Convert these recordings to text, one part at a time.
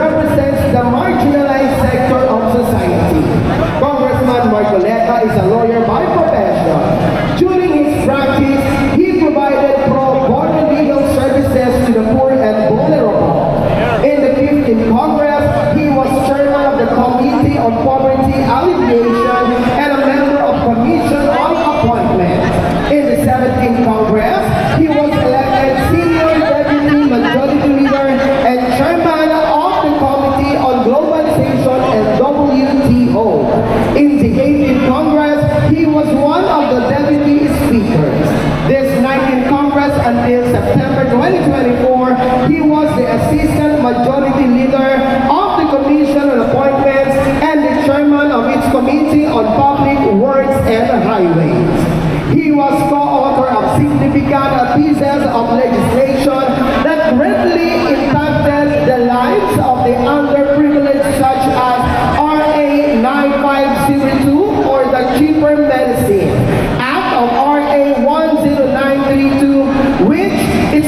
represents the marginalized sector of society. Congressman Marcoleta is a lawyer by profession. During his practice, he provided pro bono legal services to the poor and vulnerable. In the 15th Congress, he was chairman of the Committee on Poverty Alleviation and a member of Commission on Appointments. In the 17th Congress, he was elected senior deputy majority leader and chairman of the Committee on Globalization and WTO. In the 18th Congress, he was one of the deputy speakers. This 19th Congress until September 2024, he was the assistant majority leader of the Commission on Appointments and the chairman of its Committee on Public Works and Highways. He was co-author of significant pieces of legislation that greatly impacted the lives of the underprivileged, such as RA 9502 or the Cheaper Medicine Act of RA 10932, which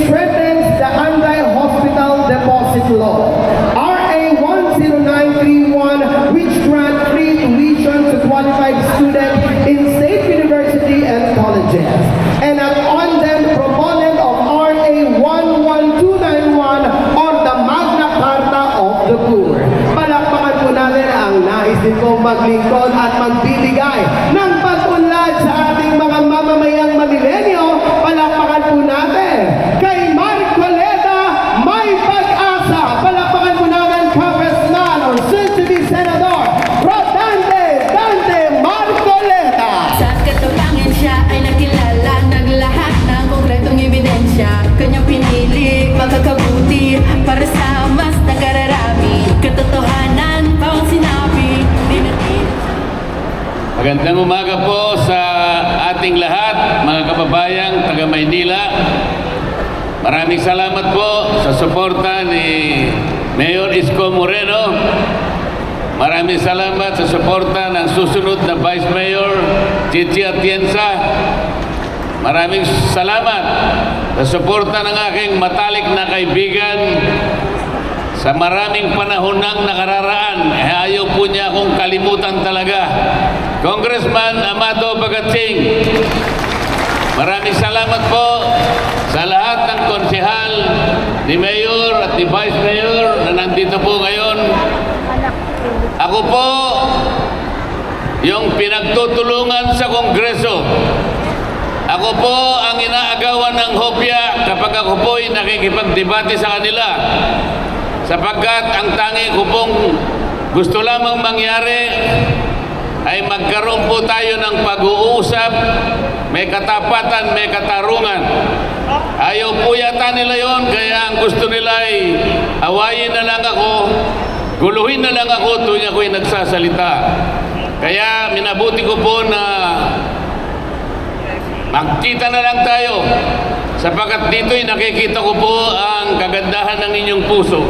strengthens the anti-hospital deposit law. RA 10931, which grants free tuition to qualified students in state university and colleges. And an on-them proponent of RA 11291 on the Magna Carta of the Poor. Palakpakan po natin ang nais din kong maglingkod at magbibigay ng pag-unlad sa ating mga mamamayang mamilenyo. Palakpakan po natin kay Marcoleta May Pag-asa. Palakpakan po natin Congressman or soon-to-be Senador Rodante Dante Marcoleta. Sa katubangan siya ay nakilala, naglahat ng konkretong ebidensya. Kanyang pinili, makakabuti para sa mas nakararami. Katotohanan, bawang sinabi, dinatin. Magandang umaga po sa ating lahat, mga kababayang taga Maynila. Maraming salamat po sa suporta ni Mayor Isko Moreno. Maraming salamat sa suporta ng susunod na Vice Mayor Chichi Atienza. Maraming salamat sa suporta ng aking matalik na kaibigan sa maraming panahon ng nakararaan. Ayaw po niya akong kalimutan talaga. Congressman Amado Bagatsing. Maraming salamat po sa lahat ng konsehal ni Mayor at ni Vice Mayor na nandito po ngayon. Ako po yung pinagtutulungan sa Kongreso. Ako po ang inaagawan ng hopya kapag ako po ay nakikipagdebate sa kanila. Sapagkat ang tangi ko pong gusto lamang mangyari ay magkaroon po tayo ng pag-uusap, may katapatan, may katarungan. Ayaw po yata nila yon, kaya ang gusto nila ay awayin na lang ako, guluhin na lang ako tuwing ako'y nagsasalita. Kaya minabuti ko po na magkita na lang tayo, sapagkat dito'y nakikita ko po ang kagandahan ng inyong puso.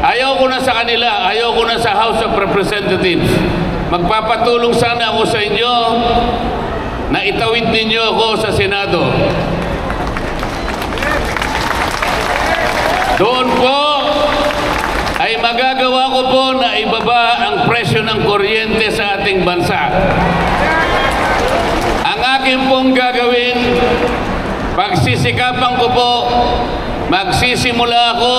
Ayaw ko na sa kanila, ayaw ko na sa House of Representatives. Magpapatulong sana ako sa inyo na itawid ninyo ako sa Senado. Doon po ay magagawa ko po na ibaba ang presyo ng kuryente sa ating bansa. Ang akin pong gagawin, pagsisikapan ko po, magsisimula ako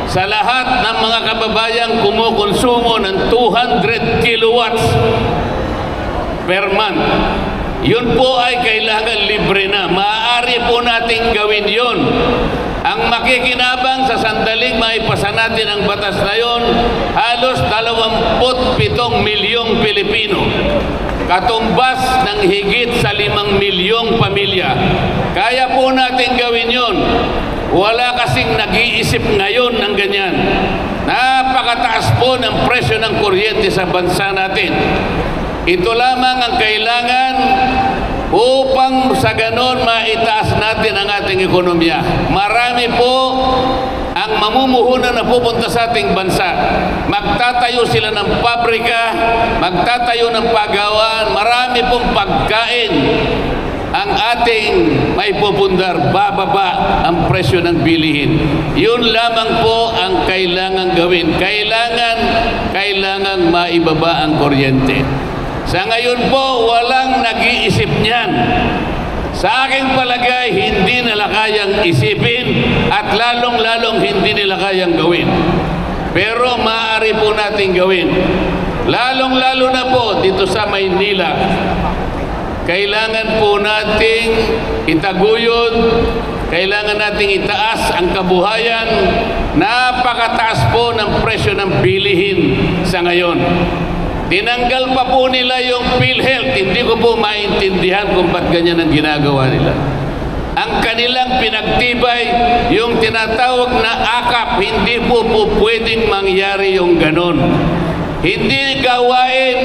sa lahat ng mga kababayang kumukonsumo ng 200 kilowatts per month. Yun po ay kailangan libre na. Maaari po nating gawin yun. Ang makikinabang sa sandaling maipasa natin ang batas na yun, halos 27 milyong Pilipino. Katumbas ng higit sa 5 milyong pamilya. Kaya po natin gawin yun. Wala kasing nag-iisip ngayon ng ganyan. Napakataas po ng presyo ng kuryente sa bansa natin. Ito lamang ang kailangan upang sa ganon maitaas natin ang ating ekonomiya. Marami po ang mamumuhunan na pupunta sa ating bansa. Magtatayo sila ng pabrika, magtatayo ng pagawaan, marami pong pagkain ang ating maipupundar, bababa ang presyo ng bilihin. Yun lamang po ang kailangan gawin. Kailangan maibaba ang kuryente. Sa ngayon po, walang nag-iisip niyan. Sa aking palagay, hindi nila kayang isipin at lalong-lalong hindi nila kayang gawin. Pero maaari po natin gawin. Lalong-lalo na po dito sa Maynila. Kailangan po nating itaguyod, kailangan nating itaas ang kabuhayan. Napakataas po ng presyo ng bilihin sa ngayon. Tinanggal pa po nila yung PhilHealth. Hindi ko po maintindihan kung ba't ganyan ang ginagawa nila. Ang kanilang pinagtibay, yung tinatawag na akap, hindi po pwedeng mangyari yung ganon. Hindi gawain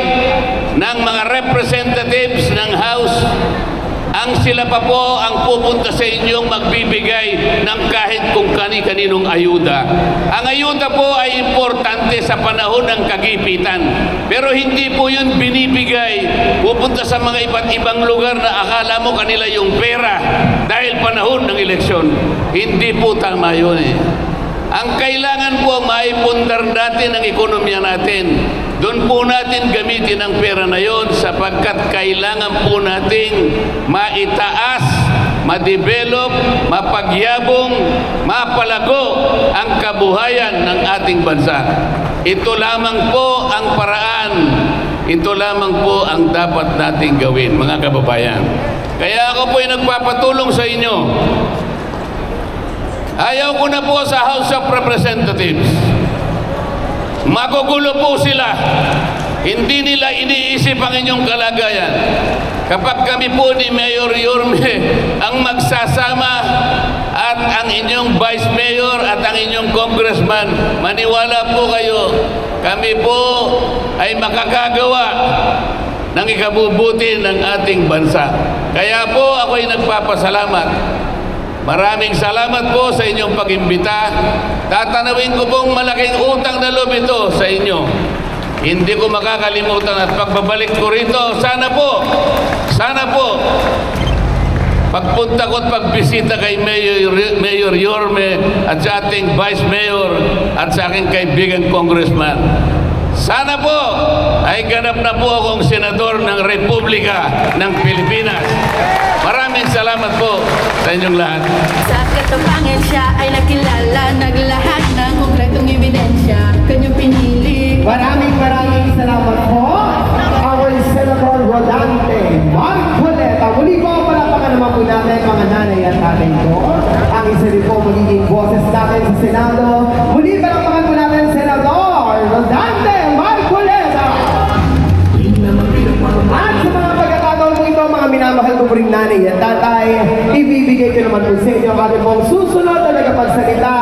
ng mga representatives ng House ang sila pa po ang pupunta sa inyong magbibigay ng kahit kung kani-kaninong ayuda. Ang ayuda po ay importante sa panahon ng kagipitan. Pero hindi po yun binibigay. Pupunta sa mga iba't ibang lugar na akala mo kanila yung pera dahil panahon ng eleksyon. Hindi po tama yun eh. Ang kailangan po maipundar natin ang ekonomiya natin. Doon po natin gamitin ang pera na yon sapagkat kailangan po nating maitaas, ma-develop, mapagyabong, mapalago ang kabuhayan ng ating bansa. Ito lamang po ang paraan. Ito lamang po ang dapat nating gawin, mga kababayan. Kaya ako po ay nagpapatulong sa inyo. Ayaw ko na po sa House of Representatives. Magugulo po sila. Hindi nila iniisip ang inyong kalagayan. Kapag kami po ni Mayor Yorme ang magsasama at ang inyong Vice Mayor at ang inyong Congressman, maniwala po kayo, kami po ay makakagawa ng ikabubuti ng ating bansa. Kaya po ako ay nagpapasalamat. Maraming salamat po sa inyong pag-imbita. Tatanawin ko pong malaking utang na loob ito sa inyo. Hindi ko makakalimutan at pagbabalik ko rito, sana po, pagpunta ko at pagbisita kay Mayor Yorme at sa ating Vice Mayor at sa aking kaibigan Congressman, sana po ay ganap na po akong senador ng Republika ng Pilipinas. Maraming salamat po sa inyong lahat. Sa katapangan siya ay nakilala, naglahat ng konkretong ebidensya, kanyang pinili. Maraming salamat po. Our Senator Rodante Marcoleta. Muli po, palapakan naman po natin mga nanay at tatay ko. Ang isa rin po magiging boses natin sa Senado. Muli palapakan po natin Senator Rodante Marcoleta. At sa mga pagkakataon po ito, mga minamahal ko po rin nanay at tatay, ibibigay ko naman po sa inyo ang ating pong susunod na nagapagsalita.